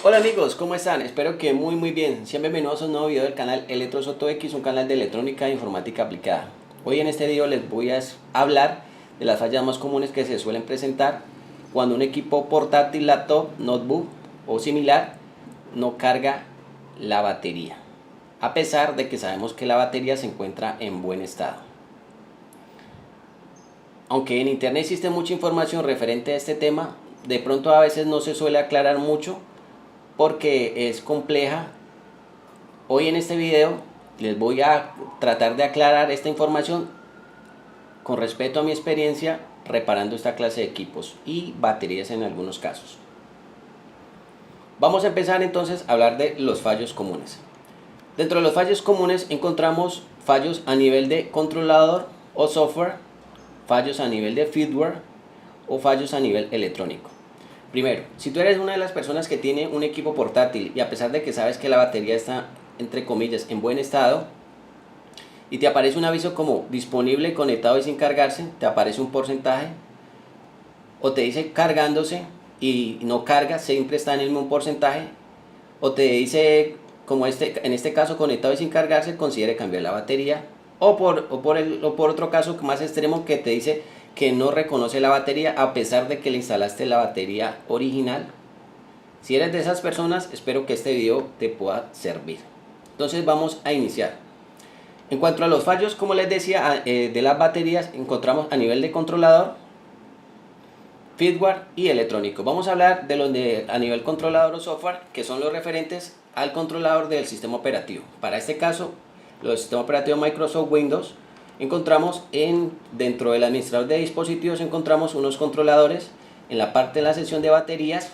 Hola amigos, ¿cómo están? Espero que muy bien. Sean bienvenidos a un nuevo video del canal Electrosoto X, un canal de electrónica e informática aplicada. Hoy en este video les voy a hablar de las fallas más comunes que se suelen presentar cuando un equipo portátil, laptop, notebook o similar no carga la batería, a pesar de que sabemos que la batería se encuentra en buen estado. Aunque en internet existe mucha información referente a este tema, de pronto a veces no se suele aclarar mucho porque es compleja. Hoy en este video les voy a tratar de aclarar esta información con respecto a mi experiencia reparando esta clase de equipos y baterías en algunos casos. Vamos a empezar entonces a hablar de los fallos comunes. Dentro de los fallos comunes encontramos fallos a nivel de controlador o software, fallos a nivel de firmware o fallos a nivel electrónico. Primero, si tú eres una de las personas que tiene un equipo portátil y a pesar de que sabes que la batería está, entre comillas, en buen estado, y te aparece un aviso como disponible, conectado y sin cargarse, te aparece un porcentaje, o te dice cargándose y no carga, siempre está en el mismo porcentaje, o te dice, como en este caso, conectado y sin cargarse, considere cambiar la batería, o por otro caso más extremo que te dice que no reconoce la batería a pesar de que le instalaste la batería original. Si eres de esas personas, espero que este video te pueda servir. Entonces vamos a iniciar. En cuanto a los fallos, como les decía, de las baterías, encontramos a nivel de controlador, firmware y electrónico. Vamos a hablar de los de a nivel controlador o software, que son los referentes al controlador del sistema operativo. Para este caso, los sistemas operativos Microsoft Windows, encontramos dentro del administrador de dispositivos, encontramos unos controladores. En la parte de la sección de baterías,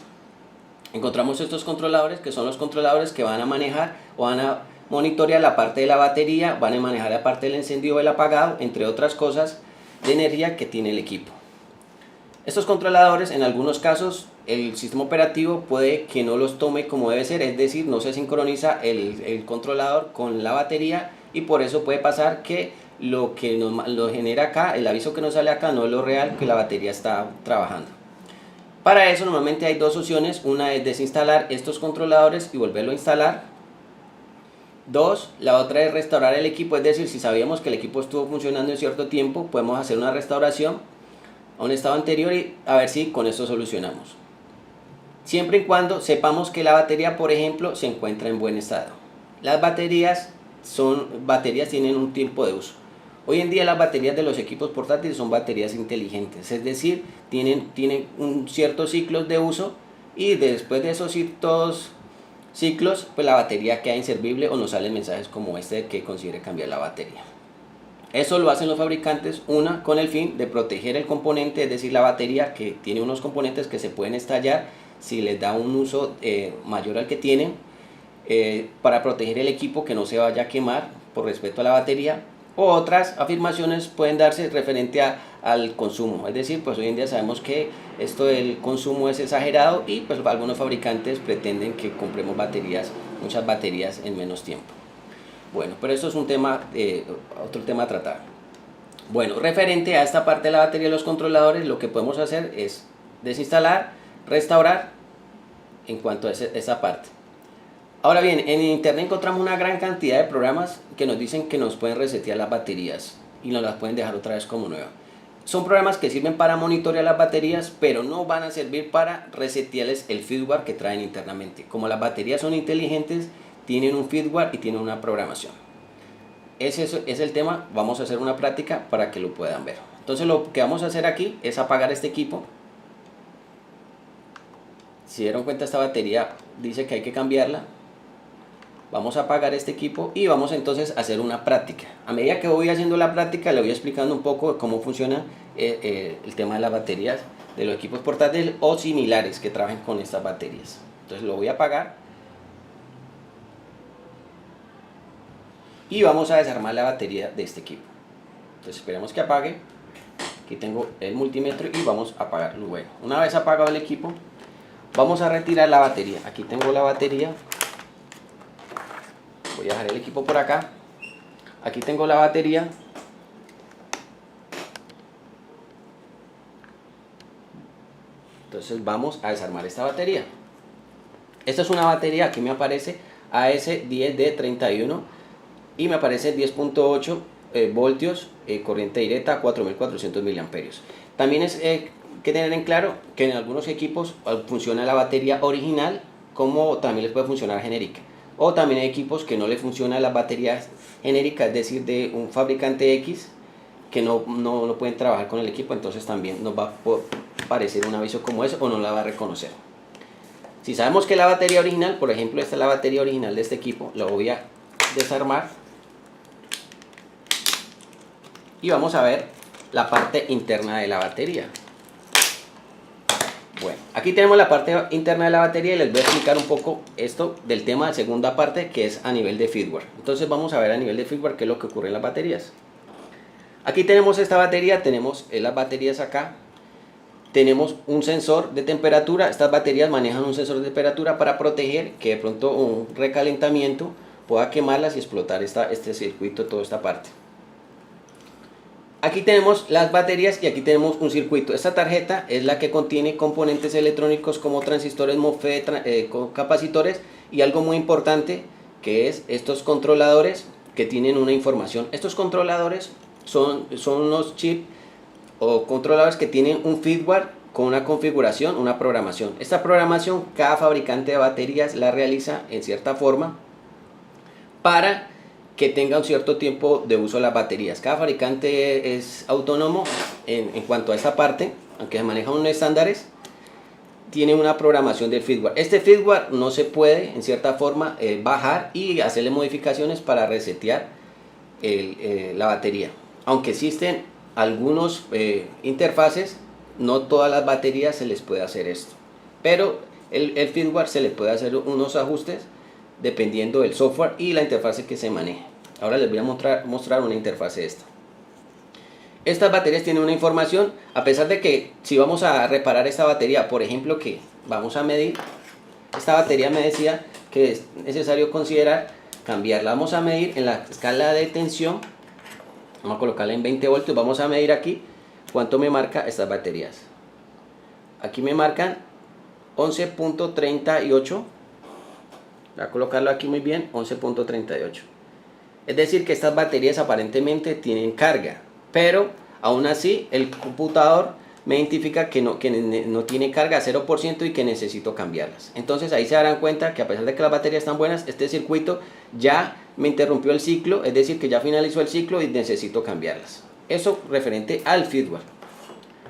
encontramos estos controladores, que son los controladores que van a manejar o van a monitorear la parte de la batería, van a manejar la parte del encendido o el apagado, entre otras cosas de energía que tiene el equipo. Estos controladores, en algunos casos, el sistema operativo puede que no los tome como debe ser, es decir, no se sincroniza el controlador con la batería, y por eso puede pasar que lo que lo genera acá, el aviso que nos sale acá, no es lo real que la batería está trabajando. Para eso normalmente hay dos opciones. Una es desinstalar estos controladores y volverlo a instalar. Dos, la otra es restaurar el equipo, es decir, si sabíamos que el equipo estuvo funcionando en cierto tiempo, podemos hacer una restauración a un estado anterior y a ver si con esto solucionamos. Siempre y cuando sepamos que la batería, por ejemplo, se encuentra en buen estado. Las baterías tienen un tiempo de uso. Hoy en día las baterías de los equipos portátiles son baterías inteligentes, es decir, tienen un ciertos ciclos de uso, y después de esos ciertos ciclos, pues la batería queda inservible o nos salen mensajes como este de que considere cambiar la batería. Eso lo hacen los fabricantes, con el fin de proteger el componente, es decir, la batería, que tiene unos componentes que se pueden estallar si les da un uso mayor al que tienen, para proteger el equipo que no se vaya a quemar por respeto a la batería. O otras afirmaciones pueden darse referente al consumo, es decir, pues hoy en día sabemos que esto del consumo es exagerado y pues algunos fabricantes pretenden que compremos muchas baterías en menos tiempo. Bueno, pero esto es otro tema a tratar. Bueno, referente a esta parte de la batería de los controladores, lo que podemos hacer es desinstalar, restaurar en cuanto a esa parte. Ahora bien, en internet encontramos una gran cantidad de programas que nos dicen que nos pueden resetear las baterías y nos las pueden dejar otra vez como nuevas. Son programas que sirven para monitorear las baterías, pero no van a servir para resetearles el firmware que traen internamente. Como las baterías son inteligentes, tienen un firmware y tienen una programación. Ese es el tema. Vamos a hacer una práctica para que lo puedan ver. Entonces lo que vamos a hacer aquí es apagar este equipo. Si dieron cuenta, esta batería dice que hay que cambiarla. Vamos a apagar este equipo y vamos entonces a hacer una práctica. A medida que voy haciendo la práctica, le voy explicando un poco cómo funciona el tema de las baterías de los equipos portátiles o similares que trabajen con estas baterías. Entonces lo voy a apagar y vamos a desarmar la batería de este equipo. Entonces esperemos que apague. Aquí tengo el multímetro y vamos a apagarlo. Bueno, una vez apagado el equipo, vamos a retirar la batería. Aquí tengo la batería. Voy a dejar el equipo por acá. Aquí tengo la batería. Entonces vamos a desarmar esta batería. Esta es una batería, aquí me aparece AS10D31 y me aparece 10.8 voltios, corriente directa, 4400 miliamperios. También es que tener en claro que en algunos equipos funciona la batería original, como también les puede funcionar genérica. O también hay equipos que no le funciona la batería genérica, es decir, de un fabricante X, que no pueden trabajar con el equipo, entonces también nos va a aparecer un aviso como ese o no la va a reconocer. Si sabemos que la batería original, por ejemplo, esta es la batería original de este equipo, lo voy a desarmar y vamos a ver la parte interna de la batería. Bueno, aquí tenemos la parte interna de la batería y les voy a explicar un poco esto del tema de segunda parte, que es a nivel de firmware. Entonces vamos a ver a nivel de firmware qué es lo que ocurre en las baterías. Aquí tenemos esta batería, tenemos las baterías acá, tenemos un sensor de temperatura. Estas baterías manejan un sensor de temperatura para proteger que de pronto un recalentamiento pueda quemarlas y explotar este circuito, toda esta parte. Aquí tenemos las baterías y aquí tenemos un circuito. Esta tarjeta es la que contiene componentes electrónicos como transistores, MOSFET, capacitores y algo muy importante, que es estos controladores que tienen una información. Estos controladores son unos chips o controladores que tienen un firmware con una configuración, una programación. Esta programación cada fabricante de baterías la realiza en cierta forma para que tenga un cierto tiempo de uso las baterías. Cada fabricante es autónomo en cuanto a esta parte, aunque se manejan unos estándares, tiene una programación del firmware. Este firmware no se puede en cierta forma bajar y hacerle modificaciones para resetear la batería. Aunque existen algunos interfaces, no todas las baterías se les puede hacer esto, pero el firmware se le puede hacer unos ajustes dependiendo del software y la interfase que se maneje. Ahora les voy a mostrar una interfase de esta. Estas baterías tienen una información, a pesar de que si vamos a reparar esta batería, por ejemplo, que vamos a medir, esta batería me decía que es necesario considerar cambiarla. Vamos a medir en la escala de tensión, vamos a colocarla en 20 voltios, vamos a medir aquí cuánto me marca estas baterías. Aquí me marcan 11.38. Voy a colocarlo aquí muy bien, 11.38. Es decir que estas baterías aparentemente tienen carga, pero aún así el computador me identifica que no tiene carga, 0%, y que necesito cambiarlas. Entonces ahí se darán cuenta que a pesar de que las baterías están buenas, este circuito ya me interrumpió el ciclo, es decir que ya finalizó el ciclo y necesito cambiarlas. Eso referente al firmware.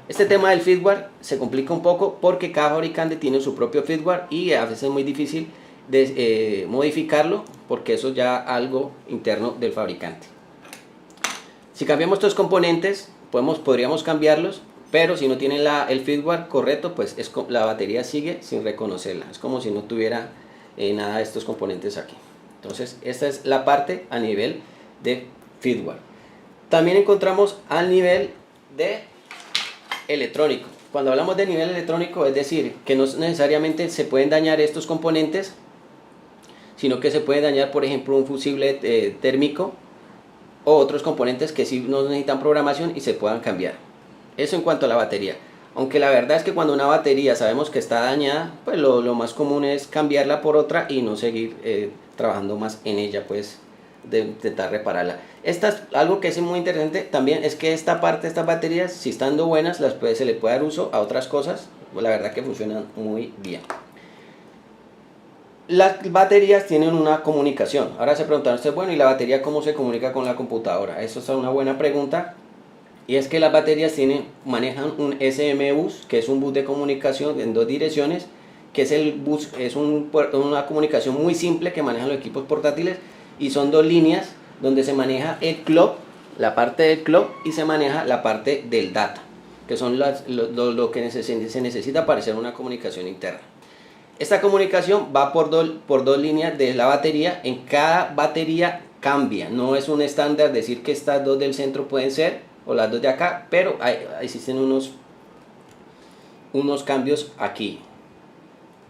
Este tema del firmware se complica un poco porque cada fabricante tiene su propio firmware y a veces es muy difícil de modificarlo, porque eso es ya algo interno del fabricante. Si cambiamos estos componentes podríamos cambiarlos, pero si no tienen el firmware correcto, pues la batería sigue sin reconocerla, es como si no tuviera nada de estos componentes aquí. Entonces esta es la parte a nivel de firmware. También encontramos al nivel de electrónico. Cuando hablamos de nivel electrónico, es decir que no necesariamente se pueden dañar estos componentes, sino que se puede dañar, por ejemplo, un fusible térmico o otros componentes que sí no necesitan programación y se puedan cambiar. Eso en cuanto a la batería. Aunque la verdad es que cuando una batería sabemos que está dañada, pues lo más común es cambiarla por otra y no seguir trabajando más en ella, pues de intentar repararla. Algo que es muy interesante también es que esta parte, estas baterías, si estando buenas, se le puede dar uso a otras cosas. Pues la verdad que funcionan muy bien. Las baterías tienen una comunicación. Ahora se preguntan ustedes, bueno, ¿y la batería cómo se comunica con la computadora? Eso es una buena pregunta. Y es que las baterías manejan un SM bus, que es un bus de comunicación en dos direcciones, que es una comunicación muy simple que manejan los equipos portátiles, y son dos líneas donde se maneja el clock, la parte del clock, y se maneja la parte del data, que son lo que se necesita para hacer una comunicación interna. Esta comunicación va por dos líneas de la batería. En cada batería cambia, no es un estándar decir que estas dos del centro pueden ser o las dos de acá, pero existen unos cambios aquí,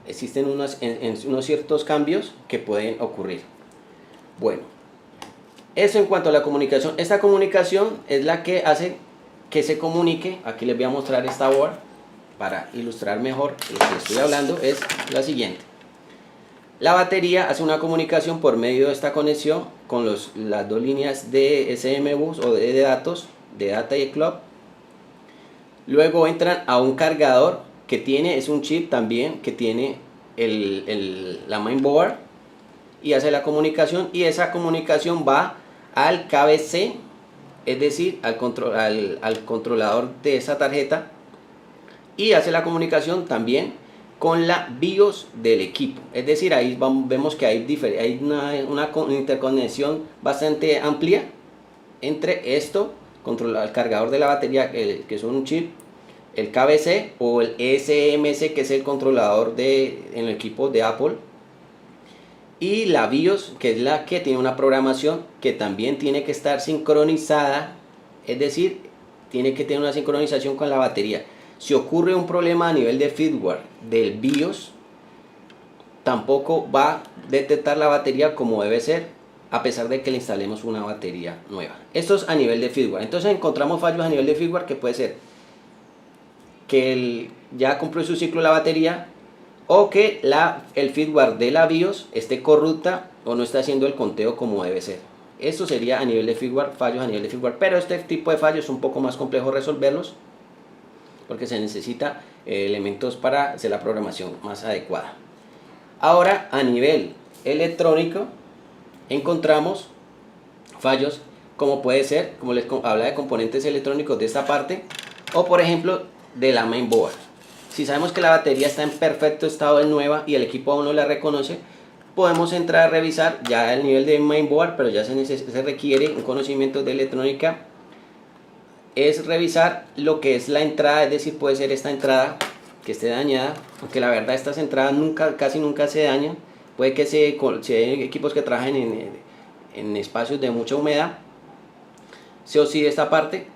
existen unos ciertos cambios que pueden ocurrir. Bueno, eso en cuanto a la comunicación. Esta comunicación es la que hace que se comunique. Aquí les voy a mostrar esta board para ilustrar mejor lo que estoy hablando. Es la siguiente. La batería hace una comunicación por medio de esta conexión con las dos líneas de SM bus o de datos, de data y clock. Luego entran a un cargador que tiene, es un chip también que tiene la mainboard, y hace la comunicación, y esa comunicación va al KBC, es decir, al controlador de esa tarjeta, y hace la comunicación también con la BIOS del equipo. Es decir, ahí vemos que hay una interconexión bastante amplia entre esto, el cargador de la batería, que es un chip, el KBC o el SMC, que es el controlador en el equipo de Apple, y la BIOS, que es la que tiene una programación que también tiene que estar sincronizada, es decir, tiene que tener una sincronización con la batería. Si ocurre un problema a nivel de firmware del BIOS, tampoco va a detectar la batería como debe ser, a pesar de que le instalemos una batería nueva. Esto es a nivel de firmware. Entonces encontramos fallos a nivel de firmware, que puede ser que ya cumplió su ciclo la batería, o que el firmware de la BIOS esté corrupta o no está haciendo el conteo como debe ser. Esto sería a nivel de firmware, fallos a nivel de firmware, pero este tipo de fallos es un poco más complejo resolverlos, porque se necesita elementos para hacer la programación más adecuada. Ahora, a nivel electrónico, encontramos fallos como puede ser, como les habla de componentes electrónicos de esta parte, o por ejemplo de la mainboard. Si sabemos que la batería está en perfecto estado de nueva y el equipo aún no la reconoce, podemos entrar a revisar ya el nivel de mainboard, pero ya se requiere un conocimiento de electrónica. Es revisar lo que es la entrada, es decir, puede ser esta entrada que esté dañada, aunque la verdad estas entradas casi nunca se dañan. Puede que si hay equipos que trabajen en espacios de mucha humedad, se oxide esta parte.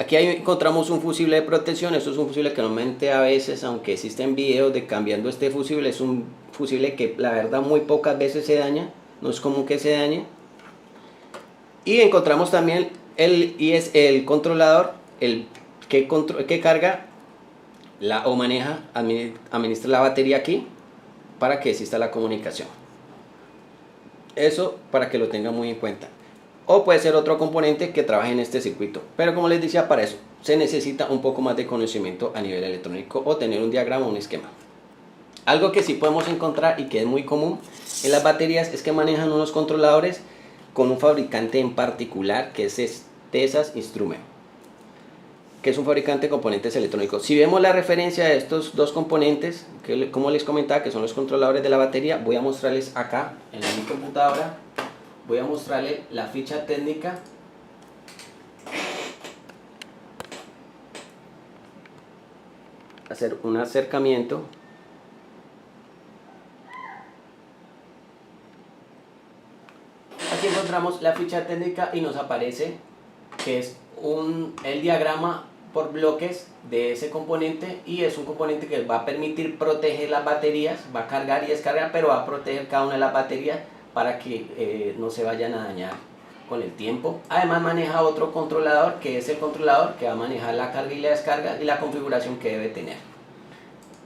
Aquí encontramos un fusible de protección. Esto es un fusible que normalmente a veces, aunque existen videos de cambiando este fusible, es un fusible que la verdad muy pocas veces se daña, no es común que se dañe. Y encontramos también el controlador, que carga o maneja, administra la batería aquí para que exista la comunicación. Eso para que lo tengan muy en cuenta. O puede ser otro componente que trabaje en este circuito, pero como les decía, para eso se necesita un poco más de conocimiento a nivel electrónico o tener un diagrama o un esquema. Algo que sí podemos encontrar y que es muy común en las baterías es que manejan unos controladores con un fabricante en particular, que es Texas Instruments, que es un fabricante de componentes electrónicos. Si vemos la referencia de estos dos componentes, que como les comentaba, que son los controladores de la batería, voy a mostrarles acá en mi computadora. Voy a mostrarle la ficha técnica. Hacer un acercamiento. Aquí encontramos la ficha técnica y nos aparece que es el diagrama por bloques de ese componente, y es un componente que va a permitir proteger las baterías, va a cargar y descargar, pero va a proteger cada una de las baterías para que no se vayan a dañar con el tiempo. Además maneja otro controlador, que es el controlador que va a manejar la carga y la descarga y la configuración que debe tener.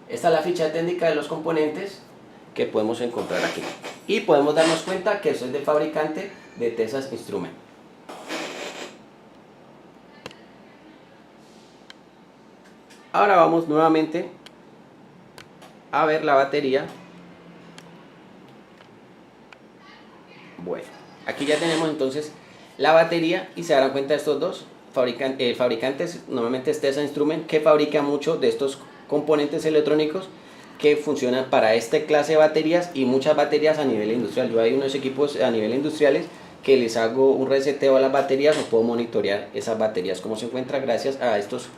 Esta es la ficha técnica de los componentes que podemos encontrar aquí, y podemos darnos cuenta que eso es del fabricante de Texas Instruments. Ahora vamos nuevamente a ver la batería. Bueno, aquí ya tenemos entonces la batería, y se darán cuenta estos dos fabricantes. Normalmente es Texas Instruments, que fabrica mucho de estos componentes electrónicos que funcionan para esta clase de baterías y muchas baterías a nivel industrial. Yo hay unos equipos a nivel industriales que les hago un reseteo a las baterías, o puedo monitorear esas baterías como se encuentra gracias a estos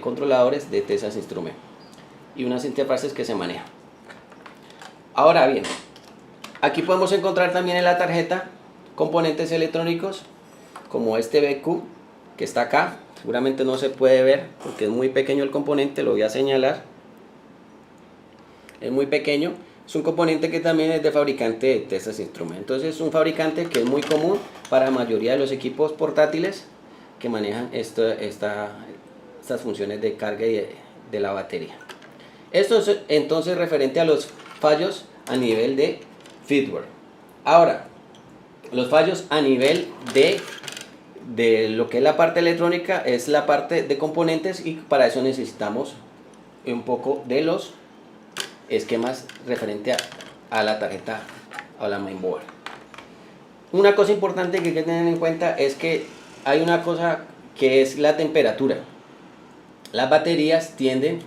controladores de Texas Instruments y unas interfaces que se manejan. Ahora bien, aquí podemos encontrar también en la tarjeta componentes electrónicos como este BQ que está acá. Seguramente no se puede ver porque es muy pequeño el componente, lo voy a señalar. Es muy pequeño. Es un componente que también es de fabricante de Texas Instruments. Entonces es un fabricante que es muy común para la mayoría de los equipos portátiles que manejan estas funciones de carga y de la batería. Esto es entonces referente a los fallos a nivel de firmware. Ahora, los fallos a nivel de lo que es la parte electrónica es la parte de componentes, y para eso necesitamos un poco de los esquemas referente a la tarjeta o la mainboard. Una cosa importante que hay que tener en cuenta es que hay una cosa que es la temperatura. Las baterías tienden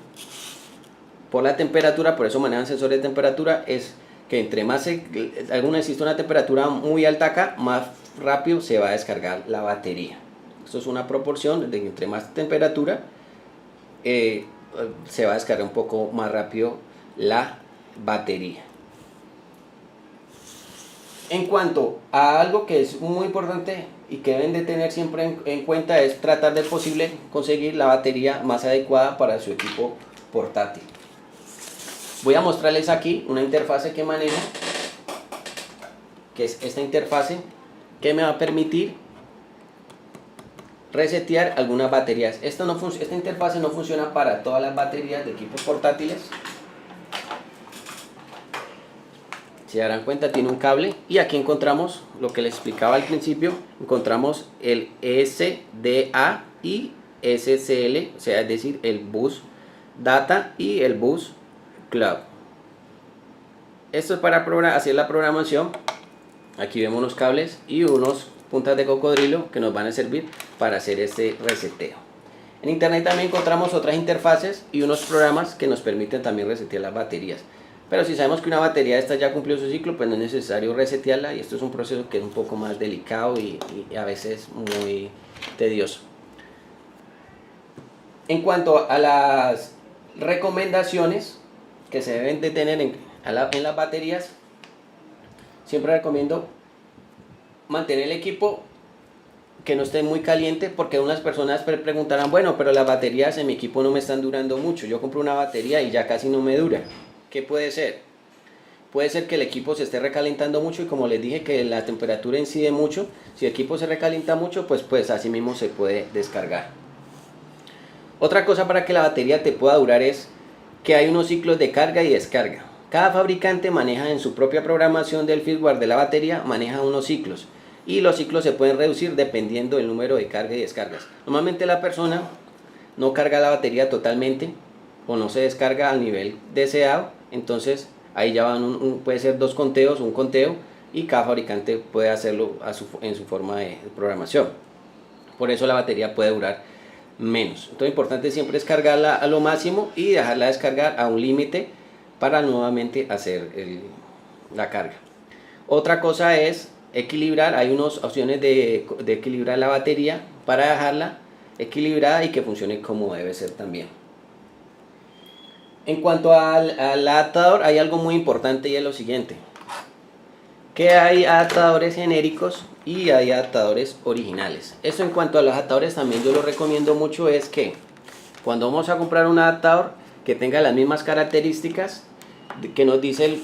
por la temperatura, por eso manejan sensores de temperatura, es que entre más existe una temperatura muy alta acá, más rápido se va a descargar la batería. Esto es una proporción de que entre más temperatura se va a descargar un poco más rápido la batería. En cuanto a algo que es muy importante y que deben de tener siempre en cuenta, es tratar de posible conseguir la batería más adecuada para su equipo portátil. Voy a mostrarles aquí una interfase que manejo, que es esta interfase, que me va a permitir resetear algunas baterías. Esta interfase no funciona para todas las baterías de equipos portátiles. Si se darán cuenta, tiene un cable, y aquí encontramos lo que les explicaba al principio. Encontramos el SDA y SCL, o sea, es decir, el bus data y el bus cloud. Esto es para hacer la programación. Aquí vemos unos cables y unos puntas de cocodrilo que nos van a servir para hacer este reseteo. En internet también encontramos otras interfaces y unos programas que nos permiten también resetear las baterías. Pero si sabemos que una batería esta ya cumplió su ciclo, pues no es necesario resetearla, y esto es un proceso que es un poco más delicado y a veces muy tedioso. En cuanto a las recomendaciones que se deben de tener en las baterías, siempre recomiendo mantener el equipo que no esté muy caliente, porque unas personas preguntarán, bueno, pero las baterías en mi equipo no me están durando mucho, yo compro una batería y ya casi no me dura. ¿Qué puede ser? Puede ser que el equipo se esté recalentando mucho, y como les dije que la temperatura incide mucho. Si el equipo se recalienta mucho, pues así mismo se puede descargar. Otra cosa para que la batería te pueda durar es que hay unos ciclos de carga y descarga. Cada fabricante maneja en su propia programación del firmware de la batería, maneja unos ciclos, y los ciclos se pueden reducir dependiendo del número de carga y descargas. Normalmente la persona no carga la batería totalmente o no se descarga al nivel deseado, entonces ahí ya van puede ser dos conteos, un conteo, y cada fabricante puede hacerlo en su forma de programación. Por eso la batería puede durar menos. Entonces lo importante siempre es cargarla a lo máximo y dejarla descargar a un límite para nuevamente hacer la carga. Otra cosa es equilibrar. Hay unas opciones de equilibrar la batería para dejarla equilibrada y que funcione como debe ser también. En cuanto al adaptador, hay algo muy importante, y es lo siguiente: que hay adaptadores genéricos y hay adaptadores originales. Esto en cuanto a los adaptadores también yo lo recomiendo mucho, es que cuando vamos a comprar un adaptador que tenga las mismas características que nos dice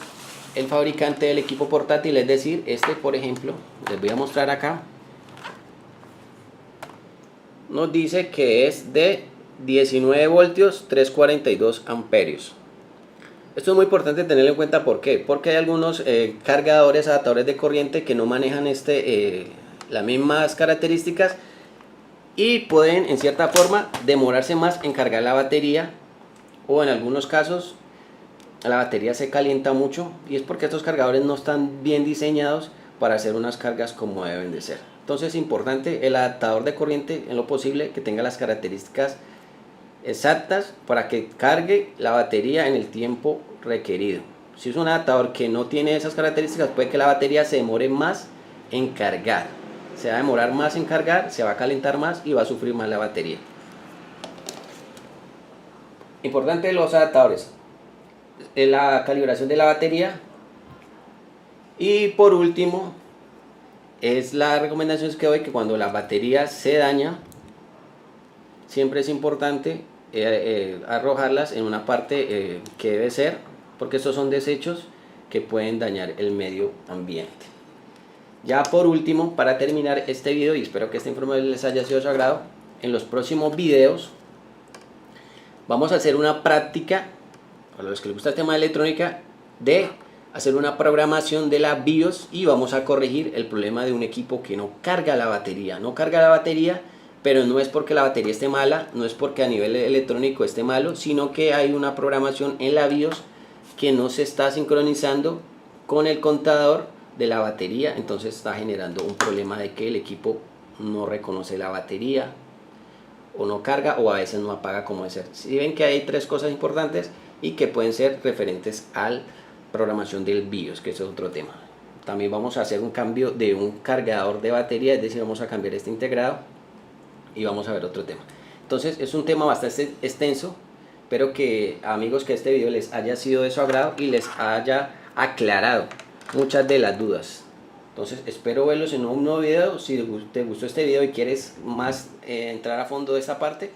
el fabricante del equipo portátil, es decir, este por ejemplo, les voy a mostrar acá, nos dice que es de 19 voltios 342 amperios. Esto es muy importante tenerlo en cuenta. ¿Por qué? Porque hay algunos cargadores, adaptadores de corriente que no manejan las mismas características, y pueden en cierta forma demorarse más en cargar la batería, o en algunos casos la batería se calienta mucho, y es porque estos cargadores no están bien diseñados para hacer unas cargas como deben de ser. Entonces es importante el adaptador de corriente, en lo posible, que tenga las características exactas para que cargue la batería en el tiempo requerido. Si es un adaptador que no tiene esas características, puede que la batería se demore más en cargar. Se va a demorar más en cargar, se va a calentar más y va a sufrir más la batería. Importante los adaptadores, la calibración de la batería. Y por último, es la recomendación que doy, que cuando la batería se daña, siempre es importante arrojarlas en una parte que debe ser, porque estos son desechos que pueden dañar el medio ambiente. Ya por último, para terminar este video, y espero que esta información les haya sido de su agrado, en los próximos videos vamos a hacer una práctica, para los que les gusta el tema de electrónica, de hacer una programación de la BIOS y vamos a corregir el problema de un equipo que no carga la batería. No carga la batería, pero no es porque la batería esté mala, no es porque a nivel electrónico esté malo, sino que hay una programación en la BIOS que no se está sincronizando con el contador de la batería, entonces está generando un problema de que el equipo no reconoce la batería o no carga o a veces no apaga como debe ser. Si ven que hay tres cosas importantes y que pueden ser referentes a la programación del BIOS, que ese es otro tema. También vamos a hacer un cambio de un cargador de batería, es decir, vamos a cambiar este integrado y vamos a ver otro tema. Entonces es un tema bastante extenso. Espero que, amigos, que este video les haya sido de su agrado y les haya aclarado muchas de las dudas. Entonces espero verlos en un nuevo video. Si te gustó este video y quieres más entrar a fondo de esta parte,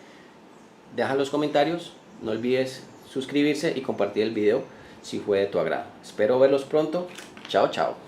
deja en los comentarios. No olvides suscribirse y compartir el video si fue de tu agrado. Espero verlos pronto. Chao, chao.